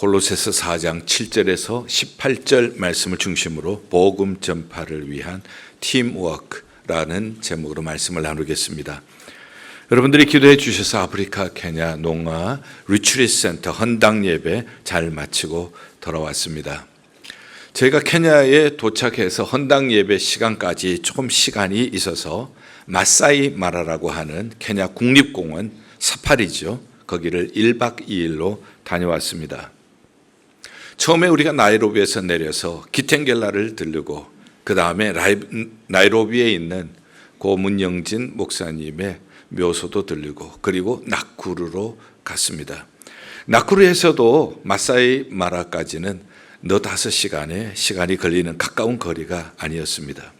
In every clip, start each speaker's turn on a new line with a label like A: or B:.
A: 골로새서 4장 7절에서 18절 말씀을 중심으로 복음 전파를 위한 팀워크라는 제목으로 말씀을 나누겠습니다. 여러분들이 기도해 주셔서 아프리카 케냐 농아 리트리트 센터 헌당 예배 잘 마치고 돌아왔습니다. 제가 케냐에 도착해서 헌당 예배 시간까지 조금 시간이 있어서 마사이 마라라고 하는 케냐 국립공원 사파리죠. 거기를 1박 2일로 다녀왔습니다. 처음에 우리가 나이로비에서 내려서 기텐겔라를 들르고 그 다음에 나이로비에 있는 고 문영진 목사님의 묘소도 들르고 그리고 나쿠루로 갔습니다. 나쿠루에서도 마사이 마라까지는 4-5시간의 시간이 걸리는 가까운 거리가 아니었습니다.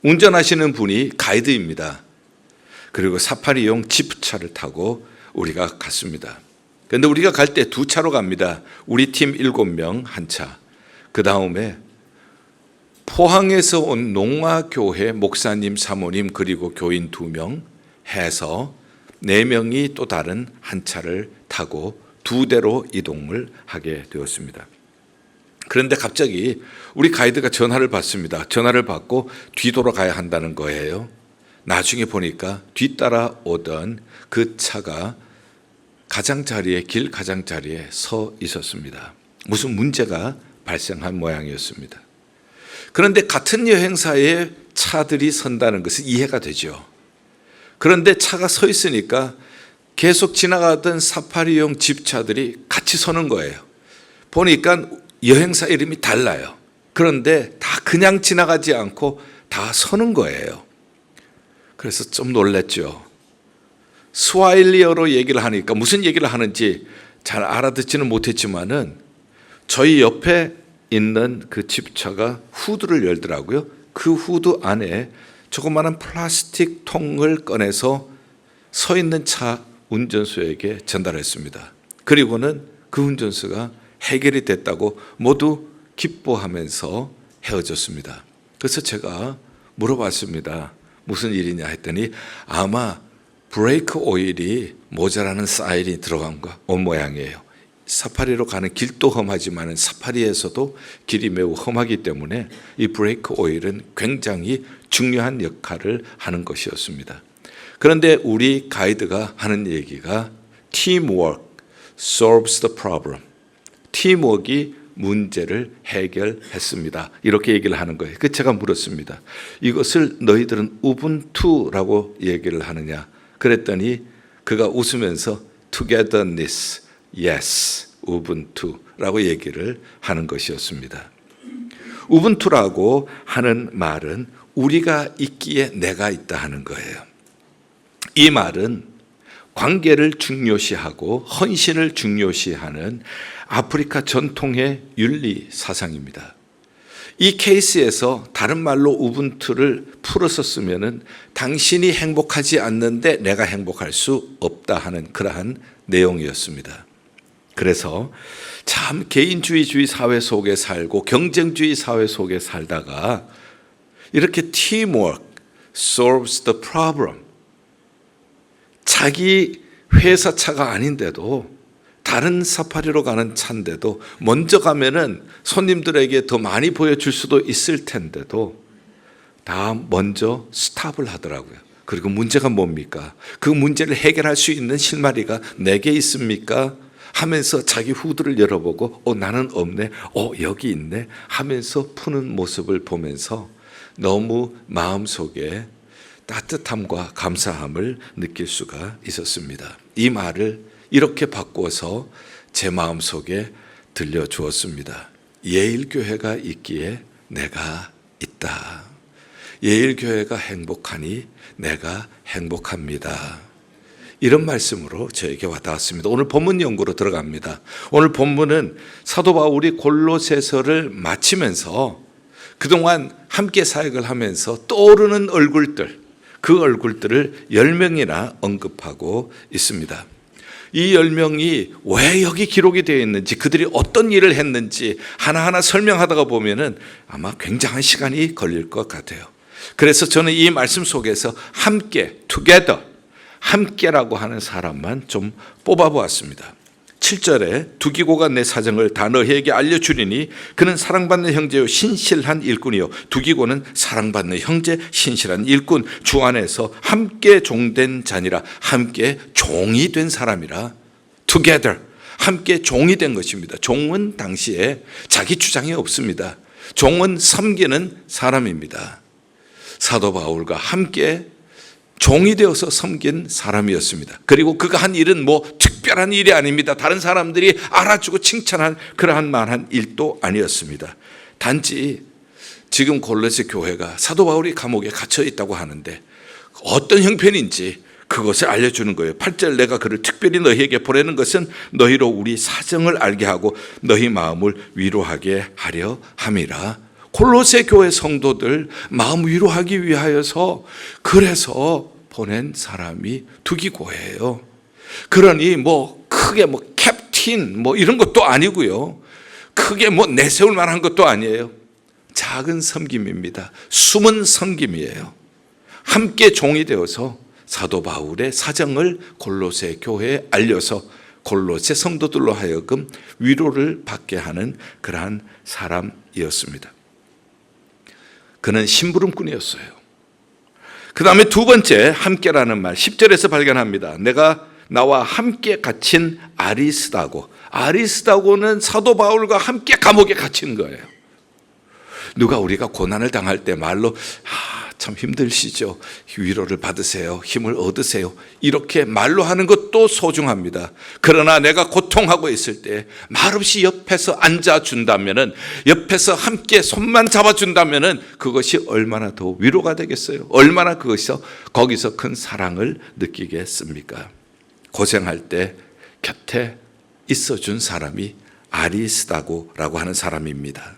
A: 운전하시는 분이 가이드입니다. 그리고 사파리용 지프차를 타고 우리가 갔습니다. 그런데 우리가 갈 때 2차로 갑니다. 우리 팀 7명 한 차. 그 다음에 포항에서 온 농아교회 목사님, 사모님 그리고 교인 2명 해서 4명이 또 다른 한 차를 타고 2대로 이동을 하게 되었습니다. 그런데 갑자기 우리 가이드가 전화를 받습니다. 전화를 받고 뒤돌아가야 한다는 거예요. 나중에 보니까 뒤따라 오던 그 차가 길 가장자리에 서 있었습니다. 무슨 문제가 발생한 모양이었습니다. 그런데 같은 여행사에 차들이 선다는 것은 이해가 되죠. 그런데 차가 서 있으니까 계속 지나가던 사파리용 집차들이 같이 서는 거예요. 보니까 여행사 이름이 달라요. 그런데 다 그냥 지나가지 않고 다 서는 거예요. 그래서 좀 놀랐죠. 스와힐리어로 얘기를 하니까 무슨 얘기를 하는지 잘 알아듣지는 못했지만은 저희 옆에 있는 그 집차가 후드를 열더라고요. 그 후드 안에 조그마한 플라스틱 통을 꺼내서 서 있는 차 운전수에게 전달했습니다. 그리고는 그 운전수가 해결이 됐다고 모두 기뻐하면서 헤어졌습니다. 그래서 제가 물어봤습니다. 무슨 일이냐 했더니 아마 브레이크 오일이 모자라는 사인이 들어간 모양이에요. 사파리로 가는 길도 험하지만 사파리에서도 길이 매우 험하기 때문에 이 브레이크 오일은 굉장히 중요한 역할을 하는 것이었습니다. 그런데 우리 가이드가 하는 얘기가 Teamwork solves the problem. 팀워크가 문제를 해결했습니다. 이렇게 얘기를 하는 거예요. 그 제가 물었습니다. 이것을 너희들은 우분투라고 얘기를 하느냐? 그랬더니 그가 웃으면서 togetherness, yes, 우분투라고 얘기를 하는 것이었습니다. 우분투라고 하는 말은 우리가 있기에 내가 있다 하는 거예요. 이 말은 관계를 중요시하고 헌신을 중요시하는 아프리카 전통의 윤리 사상입니다. 이 케이스에서 다른 말로 우분투를 풀어서 쓰면은 당신이 행복하지 않는데 내가 행복할 수 없다 하는 그러한 내용이었습니다. 그래서 참 개인주의 사회 속에 살고 경쟁주의 사회 속에 살다가 이렇게 teamwork solves the problem. 자기 회사 차가 아닌데도 다른 사파리로 가는 차인데도 먼저 가면은 손님들에게 더 많이 보여줄 수도 있을 텐데도 다 먼저 스탑을 하더라고요. 그리고 문제가 뭡니까? 그 문제를 해결할 수 있는 실마리가 내게 있습니까? 하면서 자기 후드를 열어보고 나는 없네. 여기 있네. 하면서 푸는 모습을 보면서 너무 마음속에 따뜻함과 감사함을 느낄 수가 있었습니다. 이 말을 이렇게 바꾸어서 제 마음속에 들려주었습니다. 예일교회가 있기에 내가 있다. 예일교회가 행복하니 내가 행복합니다. 이런 말씀으로 저에게 와닿았습니다. 오늘 본문 연구로 들어갑니다. 오늘 본문은 사도 바울이 골로새서를 마치면서 그동안 함께 사역을 하면서 떠오르는 얼굴들, 그 얼굴들을 10명이나 언급하고 있습니다. 이 10명이 왜 여기 기록이 되어 있는지, 그들이 어떤 일을 했는지 하나하나 설명하다가 보면은 아마 굉장한 시간이 걸릴 것 같아요. 그래서 저는 이 말씀 속에서 함께, together, 함께라고 하는 사람만 좀 뽑아보았습니다. 7절에 두기고가 내 사정을 다 너희에게 알려주리니 그는 사랑받는 형제요 신실한 일꾼이요. 두기고는 사랑받는 형제 신실한 일꾼, 주 안에서 함께 종된 자니라. 함께 종이 된 사람이라. together, 함께 종이 된 것입니다. 종은 당시에 자기 주장이 없습니다. 종은 섬기는 사람입니다. 사도 바울과 함께 종이 되어서 섬긴 사람이었습니다. 그리고 그가 한 일은 특별한 일이 아닙니다. 다른 사람들이 알아주고 칭찬한 그러한 만한 일도 아니었습니다. 단지 지금 골로새 교회가 사도 바울이 감옥에 갇혀 있다고 하는데 어떤 형편인지 그것을 알려주는 거예요. 8절 내가 그를 특별히 너희에게 보내는 것은 너희로 우리 사정을 알게 하고 너희 마음을 위로하게 하려 함이라. 골로새 교회 성도들 마음 위로하기 위하여서 그래서 보낸 사람이 두기고예요. 그러니 크게 캡틴 이런 것도 아니고요. 크게 내세울 만한 것도 아니에요. 작은 섬김입니다. 숨은 섬김이에요. 함께 종이 되어서 사도 바울의 사정을 골로새 교회에 알려서 골로새 성도들로 하여금 위로를 받게 하는 그러한 사람이었습니다. 그는 심부름꾼이었어요. 그 다음에 두 번째 함께라는 말 10절에서 발견합니다. 내가 나와 함께 갇힌 아리스다고는 사도 바울과 함께 감옥에 갇힌 거예요. 누가 우리가 고난을 당할 때 말로 참 힘드시죠. 위로를 받으세요. 힘을 얻으세요. 이렇게 말로 하는 것도 소중합니다. 그러나 내가 고통하고 있을 때 말없이 옆에서 앉아준다면은, 옆에서 함께 손만 잡아준다면은 그것이 얼마나 더 위로가 되겠어요. 얼마나 거기서 큰 사랑을 느끼겠습니까? 고생할 때 곁에 있어준 사람이 아리스다고라고 하는 사람입니다.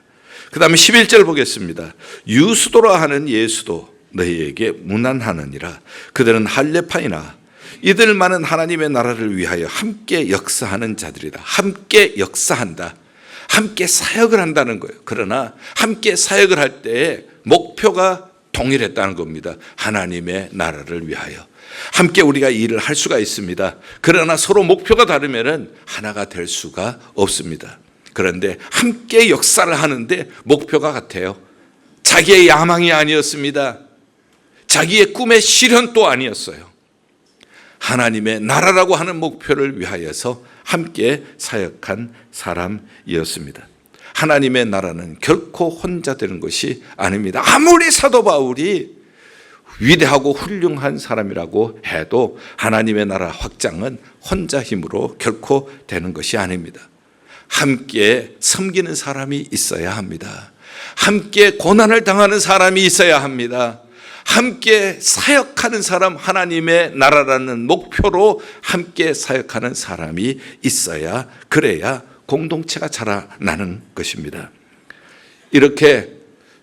A: 그 다음에 11절 보겠습니다. 유스도라 하는 예수도 너희에게 문안하느니라. 그들은 할레파이나 이들만은 하나님의 나라를 위하여 함께 역사하는 자들이다. 함께 역사한다. 함께 사역을 한다는 거예요. 그러나 함께 사역을 할 때 목표가 동일했다는 겁니다. 하나님의 나라를 위하여. 함께 우리가 일을 할 수가 있습니다. 그러나 서로 목표가 다르면 하나가 될 수가 없습니다. 그런데 함께 역사를 하는데 목표가 같아요. 자기의 야망이 아니었습니다. 자기의 꿈의 실현도 아니었어요. 하나님의 나라라고 하는 목표를 위하여서 함께 사역한 사람이었습니다. 하나님의 나라는 결코 혼자 되는 것이 아닙니다. 아무리 사도 바울이 위대하고 훌륭한 사람이라고 해도 하나님의 나라 확장은 혼자 힘으로 결코 되는 것이 아닙니다. 함께 섬기는 사람이 있어야 합니다. 함께 고난을 당하는 사람이 있어야 합니다. 함께 사역하는 사람, 하나님의 나라라는 목표로 함께 사역하는 사람이 있어야, 그래야 공동체가 자라나는 것입니다. 이렇게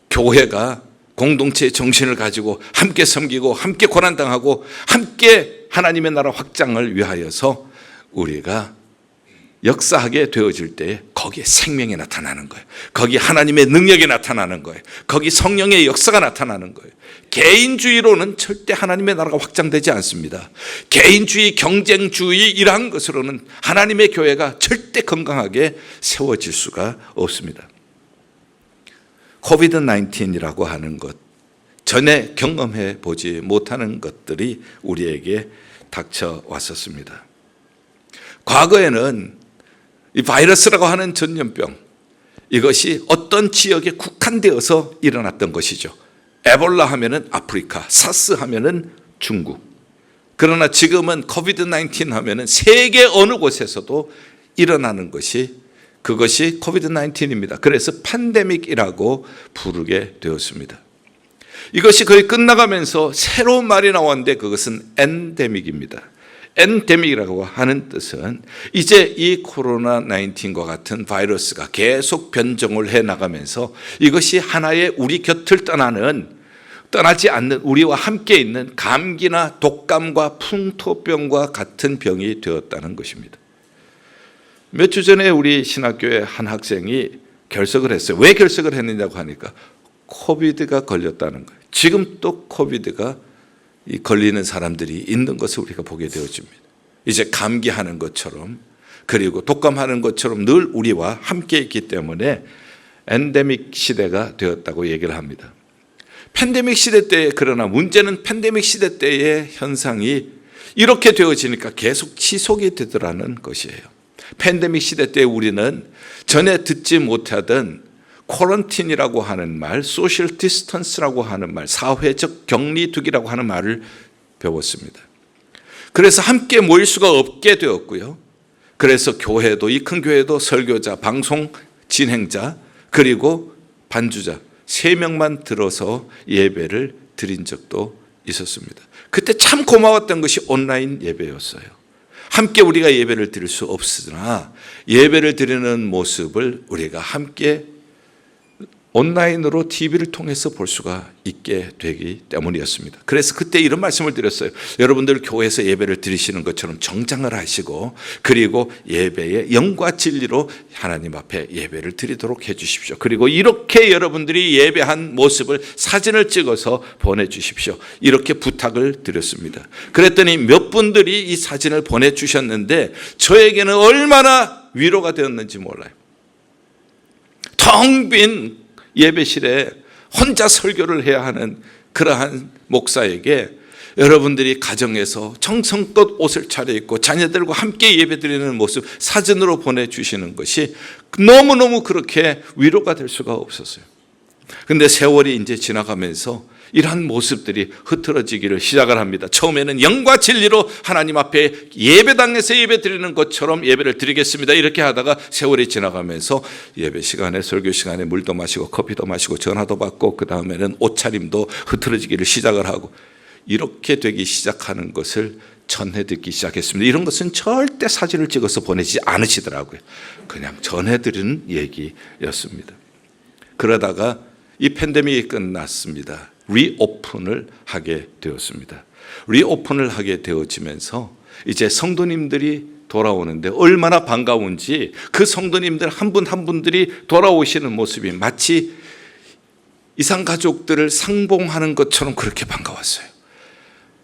A: 교회가 공동체의 정신을 가지고 함께 섬기고 함께 고난당하고 함께 하나님의 나라 확장을 위하여서 우리가 역사하게 되어질 때 거기에 생명이 나타나는 거예요. 거기 하나님의 능력이 나타나는 거예요. 거기 성령의 역사가 나타나는 거예요. 개인주의로는 절대 하나님의 나라가 확장되지 않습니다. 개인주의, 경쟁주의 이러한 것으로는 하나님의 교회가 절대 건강하게 세워질 수가 없습니다. 코비드-19이라고 하는 것, 전에 경험해 보지 못하는 것들이 우리에게 닥쳐왔었습니다. 과거에는 이 바이러스라고 하는 전염병, 이것이 어떤 지역에 국한되어서 일어났던 것이죠. 에볼라 하면은 아프리카, 사스 하면은 중국. 그러나 지금은 코비드-19 하면은 세계 어느 곳에서도 일어나는 그것이 코비드-19입니다. 그래서 팬데믹이라고 부르게 되었습니다. 이것이 거의 끝나가면서 새로운 말이 나왔는데 그것은 엔데믹입니다. 엔데믹이라고 하는 뜻은 이제 이 코로나19과 같은 바이러스가 계속 변종을 해나가면서 이것이 하나의 우리 곁을 떠나지 않는, 우리와 함께 있는 감기나 독감과 풍토병과 같은 병이 되었다는 것입니다. 몇 주 전에 우리 신학교의 한 학생이 결석을 했어요. 왜 결석을 했느냐고 하니까 코비드가 걸렸다는 거예요. 지금 또 코비드가 걸리는 사람들이 있는 것을 우리가 보게 되어집니다. 이제 감기하는 것처럼 그리고 독감하는 것처럼 늘 우리와 함께 있기 때문에 엔데믹 시대가 되었다고 얘기를 합니다. 팬데믹 시대 때에, 그러나 문제는 팬데믹 시대 때의 현상이 이렇게 되어지니까 계속 지속이 되더라는 것이에요. 팬데믹 시대 때 우리는 전에 듣지 못하던 쿼런틴이라고 하는 말, 소셜 디스턴스라고 하는 말, 사회적 격리두기라고 하는 말을 배웠습니다. 그래서 함께 모일 수가 없게 되었고요. 그래서 교회도, 이 큰 교회도 설교자, 방송 진행자, 그리고 반주자 3명만 들어서 예배를 드린 적도 있었습니다. 그때 참 고마웠던 것이 온라인 예배였어요. 함께 우리가 예배를 드릴 수 없으나 예배를 드리는 모습을 우리가 함께 온라인으로 TV를 통해서 볼 수가 있게 되기 때문이었습니다. 그래서 그때 이런 말씀을 드렸어요. 여러분들 교회에서 예배를 드리시는 것처럼 정장을 하시고, 그리고 예배의 영과 진리로 하나님 앞에 예배를 드리도록 해 주십시오. 그리고 이렇게 여러분들이 예배한 모습을 사진을 찍어서 보내주십시오. 이렇게 부탁을 드렸습니다. 그랬더니 몇 분들이 이 사진을 보내주셨는데 저에게는 얼마나 위로가 되었는지 몰라요. 텅 빈 예배실에 혼자 설교를 해야 하는 그러한 목사에게 여러분들이 가정에서 정성껏 옷을 차려입고 자녀들과 함께 예배드리는 모습 사진으로 보내주시는 것이 너무너무 그렇게 위로가 될 수가 없었어요. 그런데 세월이 이제 지나가면서 이러한 모습들이 흐트러지기를 시작을 합니다. 처음에는 영과 진리로 하나님 앞에 예배당에서 예배드리는 것처럼 예배를 드리겠습니다, 이렇게 하다가 세월이 지나가면서 예배 시간에, 설교 시간에 물도 마시고 커피도 마시고 전화도 받고, 그 다음에는 옷차림도 흐트러지기를 시작을 하고, 이렇게 되기 시작하는 것을 전해 듣기 시작했습니다. 이런 것은 절대 사진을 찍어서 보내지 않으시더라고요. 그냥 전해드리는 얘기였습니다. 그러다가 이 팬데믹이 끝났습니다. 리오픈을 하게 되었습니다. 리오픈을 하게 되어지면서 이제 성도님들이 돌아오는데 얼마나 반가운지, 그 성도님들 한 분 한 분들이 돌아오시는 모습이 마치 이산가족들을 상봉하는 것처럼 그렇게 반가웠어요.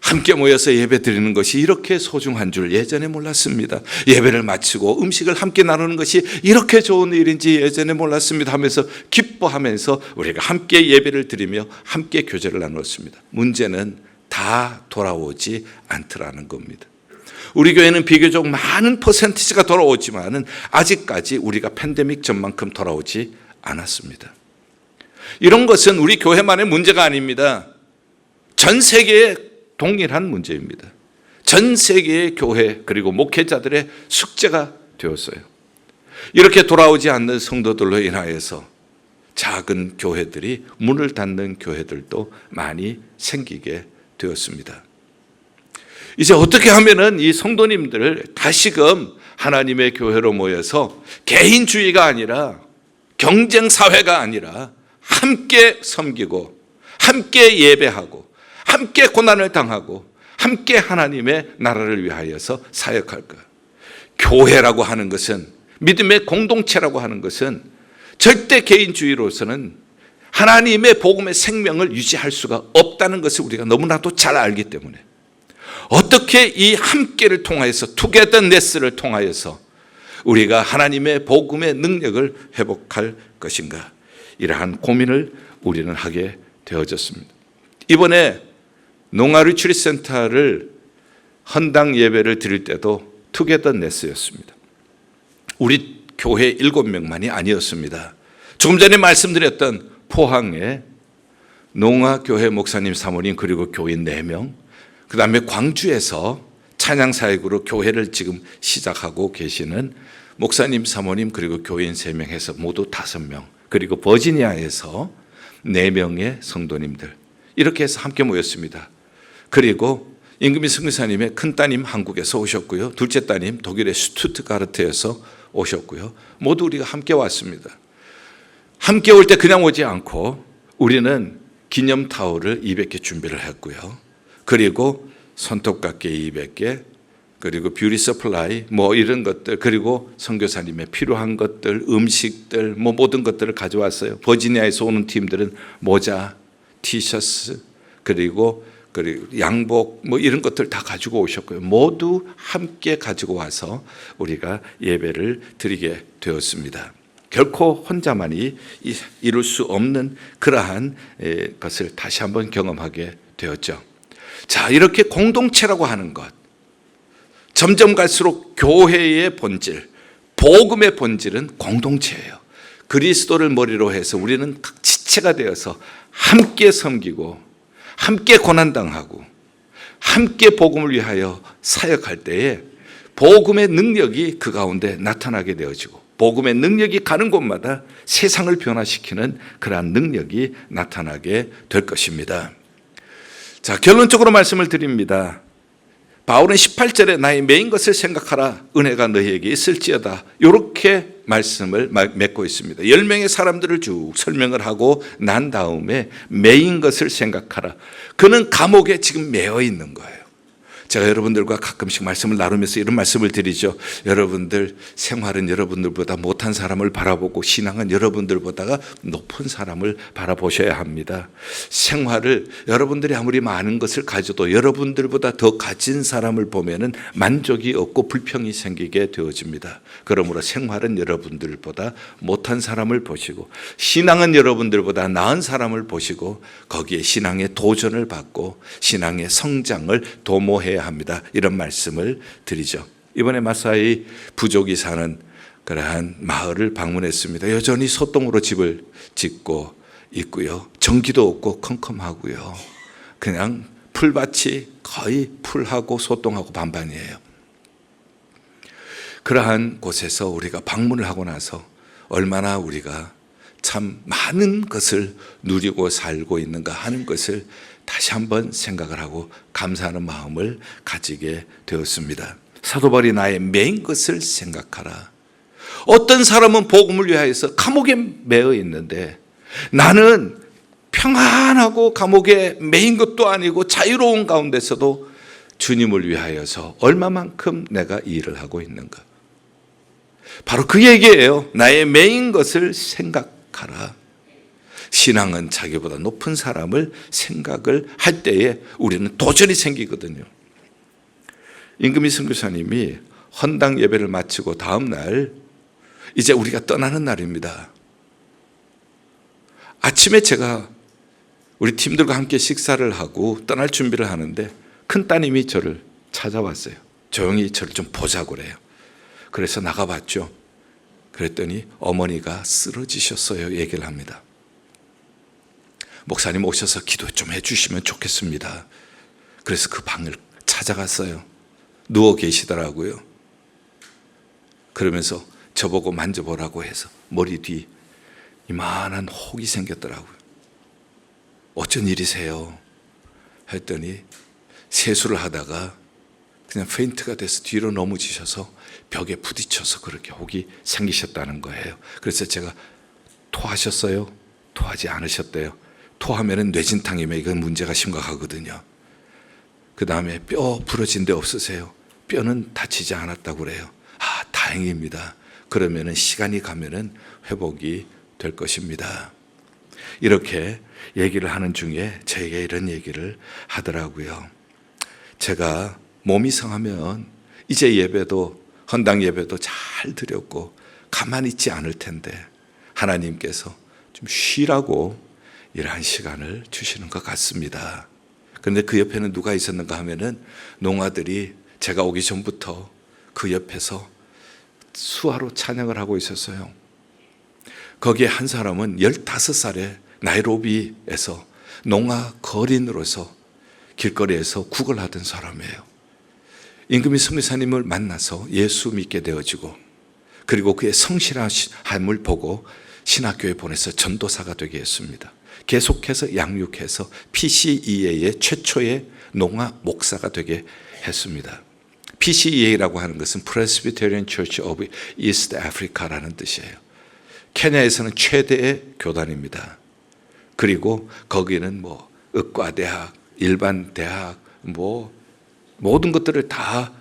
A: 함께 모여서 예배 드리는 것이 이렇게 소중한 줄 예전에 몰랐습니다. 예배를 마치고 음식을 함께 나누는 것이 이렇게 좋은 일인지 예전에 몰랐습니다 하면서 기뻐하면서 우리가 함께 예배를 드리며 함께 교제를 나누었습니다. 문제는 다 돌아오지 않더라는 겁니다. 우리 교회는 비교적 많은 퍼센티지가 돌아오지만은 아직까지 우리가 팬데믹 전만큼 돌아오지 않았습니다. 이런 것은 우리 교회만의 문제가 아닙니다. 전 세계의 동일한 문제입니다. 전 세계의 교회 그리고 목회자들의 숙제가 되었어요. 이렇게 돌아오지 않는 성도들로 인하여서 작은 교회들이 문을 닫는 교회들도 많이 생기게 되었습니다. 이제 어떻게 하면은 이 성도님들을 다시금 하나님의 교회로 모여서 개인주의가 아니라 경쟁 사회가 아니라 함께 섬기고 함께 예배하고 함께 고난을 당하고 함께 하나님의 나라를 위하여서 사역할까? 교회라고 하는 것은, 믿음의 공동체라고 하는 것은 절대 개인주의로서는 하나님의 복음의 생명을 유지할 수가 없다는 것을 우리가 너무나도 잘 알기 때문에 어떻게 이 함께를 통하여서 투게더네스를 통하여서 우리가 하나님의 복음의 능력을 회복할 것인가, 이러한 고민을 우리는 하게 되어졌습니다. 이번에 농아리추리센터를 헌당 예배를 드릴 때도 투게더네스였습니다. 우리 교회 7명만이 아니었습니다. 조금 전에 말씀드렸던 포항에 농아교회 목사님 사모님 그리고 교인 4명, 그 다음에 광주에서 찬양사역으로 교회를 지금 시작하고 계시는 목사님 사모님 그리고 교인 3명 해서 모두 5명, 그리고 버지니아에서 4명의 성도님들, 이렇게 해서 함께 모였습니다. 그리고 임금희 선교사님의 큰 따님 한국에서 오셨고요, 둘째 따님 독일의 슈투트가르트에서 오셨고요, 모두 우리가 함께 왔습니다. 함께 올 때 그냥 오지 않고 우리는 기념 타올을 200개 준비를 했고요, 그리고 손톱깎이 200개, 그리고 뷰티 서플라이 이런 것들, 그리고 선교사님의 필요한 것들, 음식들 모든 것들을 가져왔어요. 버지니아에서 오는 팀들은 모자, 티셔츠, 그리고 그리고 양복 뭐 이런 것들 다 가지고 오셨고요. 모두 함께 가지고 와서 우리가 예배를 드리게 되었습니다. 결코 혼자만이 이룰 수 없는 그러한 것을 다시 한번 경험하게 되었죠. 자, 이렇게 공동체라고 하는 것, 점점 갈수록 교회의 본질, 복음의 본질은 공동체예요. 그리스도를 머리로 해서 우리는 각 지체가 되어서 함께 섬기고 함께 고난당하고 함께 복음을 위하여 사역할 때에 복음의 능력이 그 가운데 나타나게 되어지고 복음의 능력이 가는 곳마다 세상을 변화시키는 그러한 능력이 나타나게 될 것입니다. 자, 결론적으로 말씀을 드립니다. 바울은 18절에 나의 메인 것을 생각하라, 은혜가 너희에게 있을지어다, 이렇게 말씀을 맺고 있습니다. 10명의 사람들을 쭉 설명을 하고 난 다음에 메인 것을 생각하라. 그는 감옥에 지금 매여 있는 거예요. 제가 여러분들과 가끔씩 말씀을 나누면서 이런 말씀을 드리죠. 여러분들 생활은 여러분들보다 못한 사람을 바라보고 신앙은 여러분들보다 높은 사람을 바라보셔야 합니다. 생활을 여러분들이 아무리 많은 것을 가져도 여러분들보다 더 가진 사람을 보면은 만족이 없고 불평이 생기게 되어집니다. 그러므로 생활은 여러분들보다 못한 사람을 보시고 신앙은 여러분들보다 나은 사람을 보시고 거기에 신앙의 도전을 받고 신앙의 성장을 도모해야 합니다. 이런 말씀을 드리죠. 이번에 마사이 부족이 사는 그러한 마을을 방문했습니다. 여전히 소똥으로 집을 짓고 있고요. 전기도 없고 컴컴하고요. 그냥 풀밭이 거의 풀하고 소똥하고 반반이에요. 그러한 곳에서 우리가 방문을 하고 나서 얼마나 우리가 참 많은 것을 누리고 살고 있는가 하는 것을 다시 한번 생각을 하고 감사하는 마음을 가지게 되었습니다. 사도 바울이 나의 메인 것을 생각하라. 어떤 사람은 복음을 위하여서 감옥에 매여 있는데 나는 평안하고 감옥에 매인 것도 아니고 자유로운 가운데서도 주님을 위하여서 얼마만큼 내가 일을 하고 있는가. 바로 그 얘기예요. 나의 메인 것을 생각하라. 신앙은 자기보다 높은 사람을 생각을 할 때에 우리는 도전이 생기거든요. 임금희 선교사님이 헌당 예배를 마치고 다음 날 이제 우리가 떠나는 날입니다. 아침에 제가 우리 팀들과 함께 식사를 하고 떠날 준비를 하는데 큰 따님이 저를 찾아왔어요. 조용히 저를 좀 보자고 그래요. 그래서 나가봤죠. 그랬더니 어머니가 쓰러지셨어요. 얘기를 합니다. 목사님 오셔서 기도 좀 해주시면 좋겠습니다. 그래서 그 방을 찾아갔어요. 누워 계시더라고요. 그러면서 저보고 만져보라고 해서 머리 뒤 이만한 혹이 생겼더라고요. 어쩐 일이세요? 했더니 세수를 하다가 그냥 페인트가 돼서 뒤로 넘어지셔서 벽에 부딪혀서 그렇게 혹이 생기셨다는 거예요. 그래서 제가 토하셨어요? 토하지 않으셨대요. 토하면은 뇌진탕이면 이건 문제가 심각하거든요. 그 다음에 뼈 부러진 데 없으세요? 뼈는 다치지 않았다고 그래요. 아, 다행입니다. 그러면은 시간이 가면은 회복이 될 것입니다. 이렇게 얘기를 하는 중에 저에게 이런 얘기를 하더라고요. 제가 몸이 상하면 이제 예배도 헌당 예배도 잘 드렸고 가만히 있지 않을 텐데 하나님께서 좀 쉬라고 이러한 시간을 주시는 것 같습니다. 그런데 그 옆에는 누가 있었는가 하면은 농아들이 제가 오기 전부터 그 옆에서 수화로 찬양을 하고 있었어요. 거기에 한 사람은 15살에 나이로비에서 농아 거린으로서 길거리에서 국을 하던 사람이에요. 임금희 선교사님을 만나서 예수 믿게 되어지고 그리고 그의 성실함을 보고 신학교에 보내서 전도사가 되게 했습니다. 계속해서 양육해서 PCEA의 최초의 농아 목사가 되게 했습니다. PCEA라고 하는 것은 Presbyterian Church of East Africa라는 뜻이에요. 케냐에서는 최대의 교단입니다. 그리고 거기는 뭐 의과대학, 일반 대학, 뭐 모든 것들을 다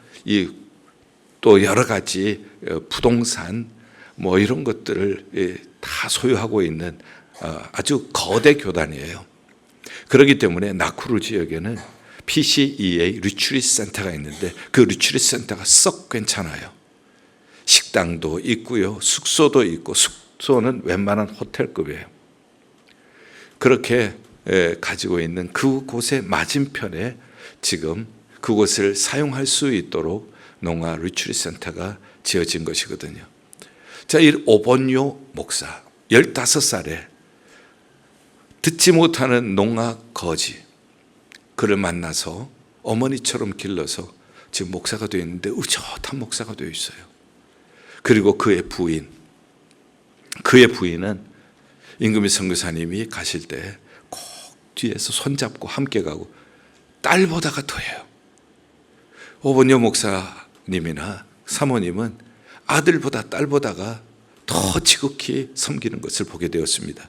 A: 또 여러 가지 부동산 뭐 이런 것들을 다 소유하고 있는 아주 거대 교단이에요. 그렇기 때문에 나쿠루 지역에는 PCEA 리트리트 센터가 있는데 그 리트리트 센터가 썩 괜찮아요. 식당도 있고요, 숙소도 있고, 숙소는 웬만한 호텔급이에요. 그렇게 가지고 있는 그곳의 맞은편에 지금 그곳을 사용할 수 있도록 농아 리트리트 센터가 지어진 것이거든요. 자, 이 오본요 목사 15살에 듣지 못하는 농아 거지, 그를 만나서 어머니처럼 길러서 지금 목사가 되어 있는데 의젓한 목사가 되어 있어요. 그리고 그의 부인은 임금희 선교사님이 가실 때 꼭 뒤에서 손잡고 함께 가고 딸보다가 더해요. 오본요 목사님이나 사모님은 아들보다 딸보다가 더 지극히 섬기는 것을 보게 되었습니다.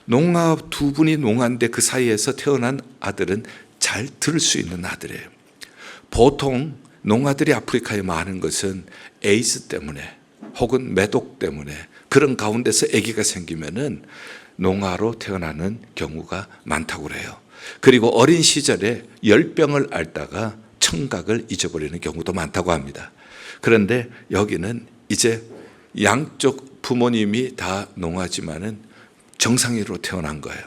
A: 농아 두 분이 농아인데 그 사이에서 태어난 아들은 잘 들을 수 있는 아들이에요. 보통 농아들이 아프리카에 많은 것은 에이즈 때문에 혹은 매독 때문에 그런 가운데서 아기가 생기면은 농아로 태어나는 경우가 많다고 그래요. 그리고 어린 시절에 열병을 앓다가 청각을 잊어버리는 경우도 많다고 합니다. 그런데 여기는 이제 양쪽 부모님이 다 농아지만은 정상인으로 태어난 거예요.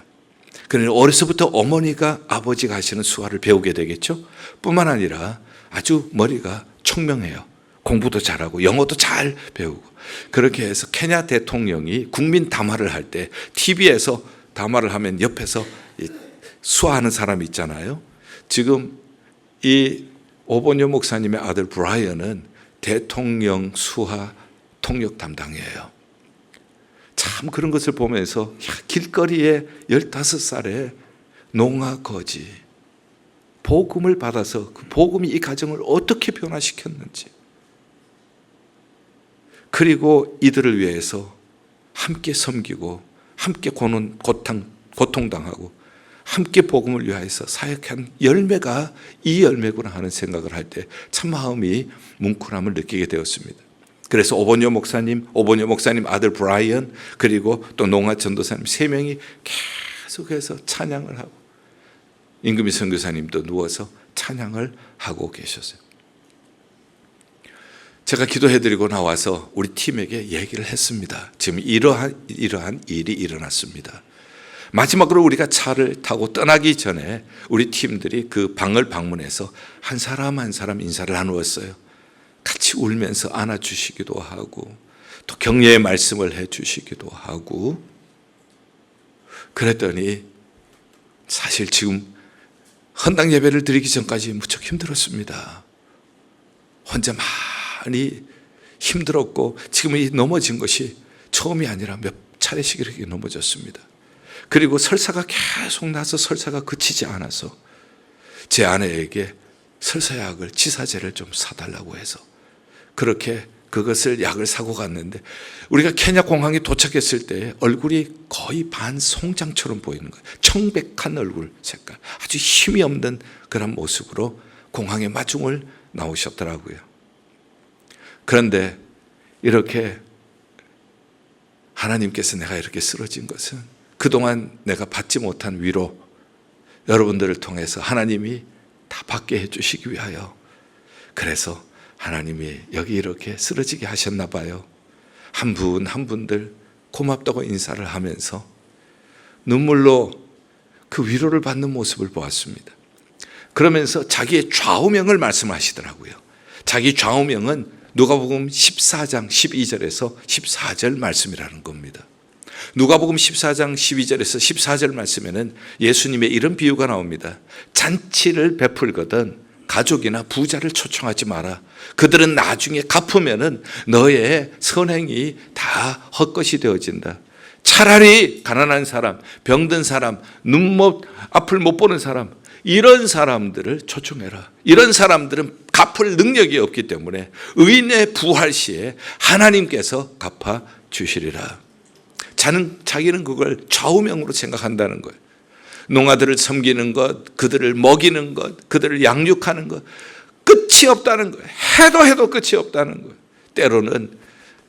A: 그러니 어려서부터 어머니가 아버지가 하시는 수화를 배우게 되겠죠. 뿐만 아니라 아주 머리가 총명해요. 공부도 잘하고 영어도 잘 배우고. 그렇게 해서 케냐 대통령이 국민 담화를 할 때 TV에서 담화를 하면 옆에서 수화하는 사람이 있잖아요. 지금 이 오본요 목사님의 아들 브라이언은 대통령 수화 통역 담당이에요. 참 그런 것을 보면서 길거리에 15살에 농아 거지 복음을 받아서 그 복음이 이 가정을 어떻게 변화시켰는지, 그리고 이들을 위해서 함께 섬기고 함께 고통당하고 함께 복음을 위하여서 사역한 열매가 이 열매구나 하는 생각을 할 때 참 마음이 뭉클함을 느끼게 되었습니다. 그래서 오본요 목사님 아들 브라이언, 그리고 또 농아 전도사님 3명이 계속해서 찬양을 하고, 임금희 선교사님도 누워서 찬양을 하고 계셨어요. 제가 기도해드리고 나와서 우리 팀에게 얘기를 했습니다. 지금 이러한 일이 일어났습니다. 마지막으로 우리가 차를 타고 떠나기 전에 우리 팀들이 그 방을 방문해서 한 사람 한 사람 인사를 나누었어요. 같이 울면서 안아주시기도 하고 또 격려의 말씀을 해주시기도 하고. 그랬더니 사실 지금 헌당 예배를 드리기 전까지 무척 힘들었습니다. 혼자 많이 힘들었고 지금 이 넘어진 것이 처음이 아니라 몇 차례씩 이렇게 넘어졌습니다. 그리고 설사가 계속 나서 설사가 그치지 않아서 제 아내에게 설사약을, 지사제를 좀 사달라고 해서 그렇게 그것을 약을 사고 갔는데, 우리가 케냐 공항에 도착했을 때 얼굴이 거의 반송장처럼 보이는 거예요. 청백한 얼굴 색깔, 아주 힘이 없는 그런 모습으로 공항에 마중을 나오셨더라고요. 그런데 이렇게 하나님께서 내가 이렇게 쓰러진 것은 그동안 내가 받지 못한 위로 여러분들을 통해서 하나님이 다 받게 해주시기 위하여, 그래서 하나님이 여기 이렇게 쓰러지게 하셨나 봐요. 한 분 한 분들 고맙다고 인사를 하면서 눈물로 그 위로를 받는 모습을 보았습니다. 그러면서 자기의 좌우명을 말씀하시더라고요. 자기 좌우명은 누가복음 14장 12절에서 14절 말씀이라는 겁니다. 누가복음 14장 12절에서 14절 말씀에는 예수님의 이런 비유가 나옵니다. 잔치를 베풀거든 가족이나 부자를 초청하지 마라. 그들은 나중에 갚으면은 너의 선행이 다 헛것이 되어진다. 차라리 가난한 사람, 병든 사람, 앞을 못 보는 사람, 이런 사람들을 초청해라. 이런 사람들은 갚을 능력이 없기 때문에 의인의 부활 시에 하나님께서 갚아 주시리라. 자기는 그걸 좌우명으로 생각한다는 거예요. 농아들을 섬기는 것, 그들을 먹이는 것, 그들을 양육하는 것, 끝이 없다는 거예요. 해도 끝이 없다는 거예요. 때로는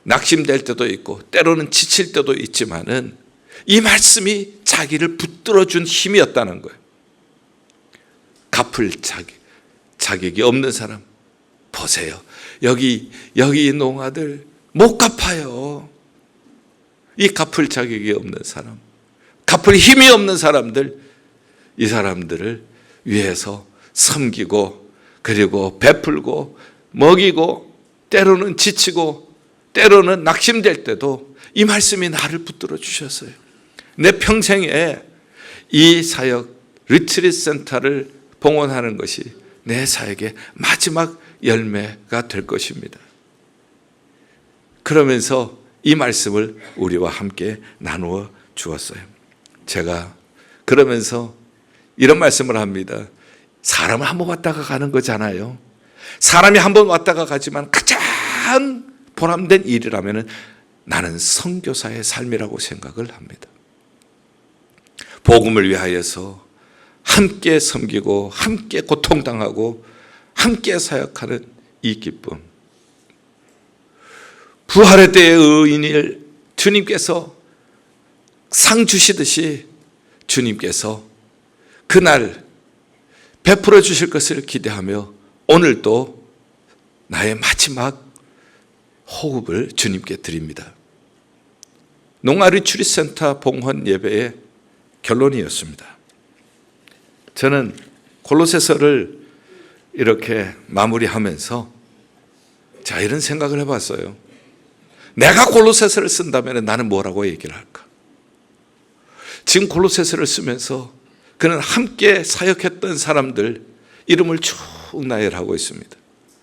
A: 낙심될 때도 있고 때로는 지칠 때도 있지만은 이 말씀이 자기를 붙들어준 힘이었다는 거예요. 갚을 자격이 없는 사람 보세요. 여기 농아들 못 갚아요. 이 갚을 자격이 없는 사람, 갚을 힘이 없는 사람들, 이 사람들을 위해서 섬기고 그리고 베풀고 먹이고 때로는 지치고 때로는 낙심될 때도 이 말씀이 나를 붙들어 주셨어요. 내 평생에 이 사역 리트리트 센터를 봉헌하는 것이 내 사역의 마지막 열매가 될 것입니다. 그러면서 이 말씀을 우리와 함께 나누어 주었어요. 제가 그러면서 이런 말씀을 합니다. 사람은 한 번 왔다가 가는 거잖아요. 사람이 한 번 왔다가 가지만 가장 보람된 일이라면 나는 선교사의 삶이라고 생각을 합니다. 복음을 위하여서 함께 섬기고 함께 고통당하고 함께 사역하는 이 기쁨, 부활의 때의 의인을 주님께서 상 주시듯이 주님께서 그날 베풀어 주실 것을 기대하며 오늘도 나의 마지막 호흡을 주님께 드립니다. 농아리 추리센터 봉헌 예배의 결론이었습니다. 저는 골로새서를 이렇게 마무리하면서 자, 이런 생각을 해봤어요. 내가 골로새서를 쓴다면 나는 뭐라고 얘기를 할까? 지금 골로새서를 쓰면서 그는 함께 사역했던 사람들 이름을 쭉 나열하고 있습니다.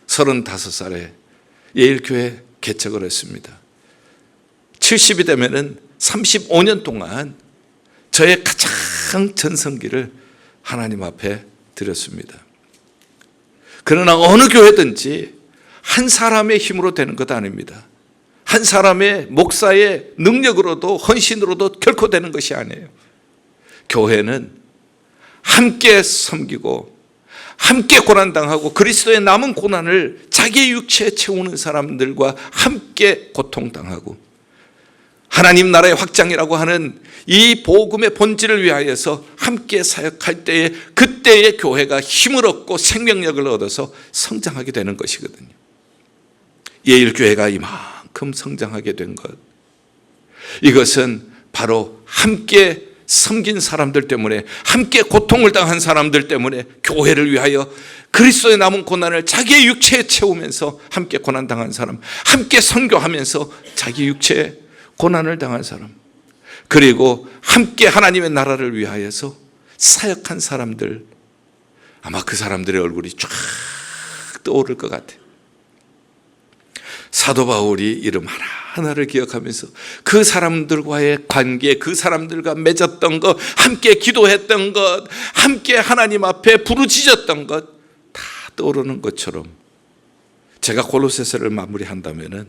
A: 35살에 예일교회 개척을 했습니다. 70이 되면은 35년 동안 저의 가장 전성기를 하나님 앞에 드렸습니다. 그러나 어느 교회든지 한 사람의 힘으로 되는 것 아닙니다. 한 사람의 목사의 능력으로도 헌신으로도 결코 되는 것이 아니에요. 교회는 함께 섬기고 함께 고난당하고 그리스도의 남은 고난을 자기 육체에 채우는 사람들과 함께 고통당하고 하나님 나라의 확장이라고 하는 이 복음의 본질을 위하여서 함께 사역할 때에 그때의 교회가 힘을 얻고 생명력을 얻어서 성장하게 되는 것이거든요. 예일교회가 이만큼 성장하게 된 것, 이것은 바로 함께 섬긴 사람들 때문에, 함께 고통을 당한 사람들 때문에 교회를 위하여 그리스도의 남은 고난을 자기의 육체에 채우면서 함께 고난당한 사람, 함께 선교하면서 자기 육체에 고난을 당한 사람, 그리고 함께 하나님의 나라를 위하여서 사역한 사람들, 아마 그 사람들의 얼굴이 쫙 떠오를 것 같아요. 사도 바울이 이름 하나하나를 기억하면서 그 사람들과의 관계, 그 사람들과 맺었던 것, 함께 기도했던 것, 함께 하나님 앞에 부르짖었던 것 다 떠오르는 것처럼 제가 골로새서를 마무리한다면은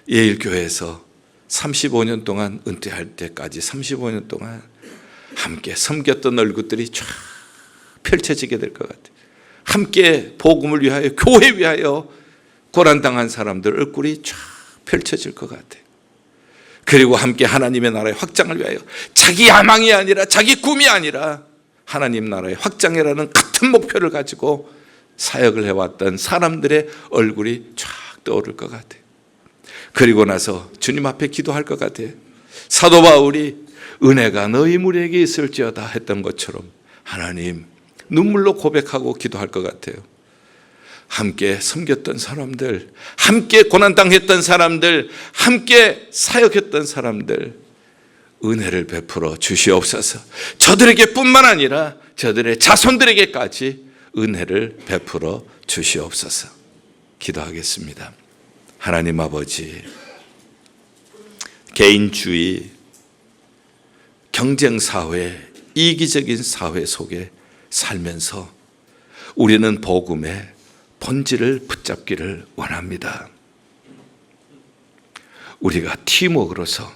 A: 예일교회에서 35년 동안 은퇴할 때까지 35년 동안 함께 섬겼던 얼굴들이 쫙 펼쳐지게 될 것 같아요. 함께 복음을 위하여, 교회 위하여 고난당한 사람들 얼굴이 쫙 펼쳐질 것 같아요. 그리고 함께 하나님의 나라의 확장을 위하여 자기 야망이 아니라, 자기 꿈이 아니라 하나님 나라의 확장이라는 같은 목표를 가지고 사역을 해왔던 사람들의 얼굴이 쫙 떠오를 것 같아요. 그리고 나서 주님 앞에 기도할 것 같아요. 사도 바울이 은혜가 너희 무리에게 있을지어다 했던 것처럼 하나님, 눈물로 고백하고 기도할 것 같아요. 함께 섬겼던 사람들, 함께 고난당했던 사람들, 함께 사역했던 사람들 은혜를 베풀어 주시옵소서. 저들에게 뿐만 아니라 저들의 자손들에게까지 은혜를 베풀어 주시옵소서. 기도하겠습니다. 하나님 아버지, 개인주의, 경쟁사회, 이기적인 사회 속에 살면서 우리는 복음의 본질을 붙잡기를 원합니다. 우리가 팀워크로서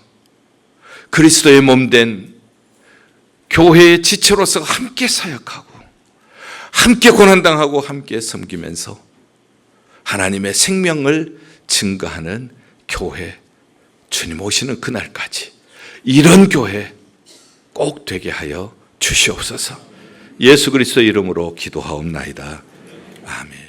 A: 그리스도의 몸된 교회의 지체로서 함께 사역하고 함께 고난당하고 함께 섬기면서 하나님의 생명을 증거하는 교회, 주님 오시는 그날까지 이런 교회 꼭 되게 하여 주시옵소서. 예수 그리스도의 이름으로 기도하옵나이다. 아멘.